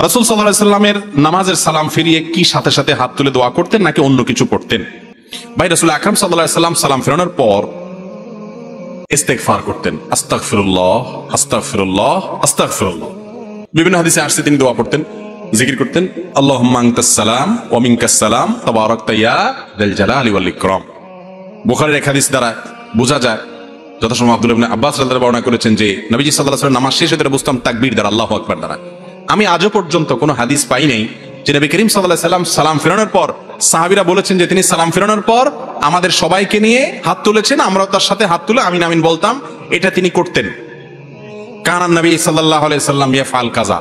রাসূল সাল্লাল্লাহু আলাইহি সাল্লামের নামাজের সালাম ফিরিয়ে কি সাথে সাথে হাত তুলে দোয়া করতেন নাকি অন্য কিছু করতেন? ভাই রাসূল আকরাম সাল্লাল্লাহু আলাইহি সাল্লাম সালাম ফেরানোর পর ইস্তেগফার করতেন, আস্তাগফিরুল্লাহ আস্তাগফিরুল্লাহ আস্তাগফিরুল্লাহ। বিভিন্ন হাদিসে আসছে তিনি দোয়া করতেন, জিকির করতেন, আল্লাহুম্মা আনতাস সালাম ওয়া মিনকাস সালাম তাবারাকতা ইয়া যাল জালালি ওয়াল ইকরাম। বুখারীর এক হাদিস দ্বারা বোঝা যায়, যথাসময় আব্দুল্লাহ ইবনে আব্বাস রাদিয়াল্লাহু আনহু বর্ণনা করেছেন যে নবীজি সাল্লাল্লাহু আলাইহি ওয়াসাল্লাম নামাজ শেষ হতে বুঝতাম তাকবীর দ্বারা, আল্লাহু আকবার দ্বারা। আমি আজও পর্যন্ত কোনো হাদিস পাই নাই যে নবী করিম সাল্লাল্লাহু আলাইহি ওয়াসাল্লাম সালাম ফেরানোর পর সাহাবীরা বলেছেন যে তিনি সালাম ফেরানোর পর আমাদের সবাইকে নিয়ে হাত তুলেছেন, আমরাও তার সাথে হাত তুলে আমিন আমিন বলতাম। এটা তিনি করতেন। কানান নবী সাল্লাল্লাহু আলাইহি ওয়াসাল্লাম ইয়াফআল কাযা।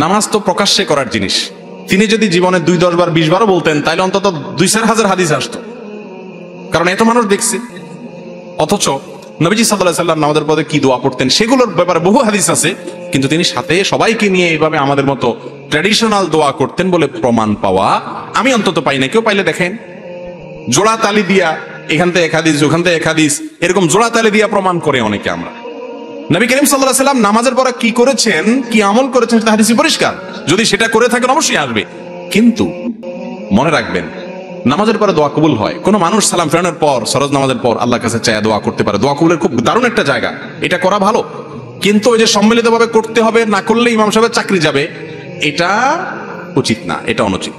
নামাজ তো প্রকাশ্যে করার জিনিস। তিনি যদি জীবনে 2, 10 বার 20 বারও বলতেন তাহলে অন্তত 2-4 হাজার হাদিস আসতো, কারণ এত মানুষ দেখছে। অথচ নবীজি সাল্লাল্লাহু আলাইহি ওয়াসাল্লাম নামাজের পরে কি দোয়া করতেন সেগুলোর ব্যাপারে বহু হাদিস আছে, কিন্তু তিনি সাথে সবাইকে নিয়ে এইভাবে আমাদের মতো ট্র্যাডিশনাল দোয়া করতেন বলে প্রমাণ পাওয়া আমি অন্তত পাই না। কেউ পাইলে দেখেন। জোড়া তালি দিয়া এখান থেকে এক হাদিস ওখান থেকে এক হাদিস এরকম জোড়া তালি দিয়া প্রমাণ করে অনেকে। আমরা নবী করিম সাল্লাল্লাহু আলাইহি ওয়াসাল্লাম নামাজের পরে কি করেছেন, কি আমল করেছেন সেটা হাদিসে পরিষ্কার। যদি সেটা করে থাকেন অবশ্যই আসবে, কিন্তু মনে রাখবেন নামাজের পরে দোয়া কবুল হয়। কোন মানুষ সালাম ফেরানোর পর ফরজ নামাজের পর আল্লাহর কাছে চায় দোয়া করতে পারে। দোয়া কবুলের খুব দারুণ একটা জায়গা, এটা করা ভালো। কিন্তু ওই যে সম্মিলিতভাবে করতে হবে, না করলে ইমাম সাহেবের চাকরি যাবে, এটা উচিত না, এটা অনুচিত।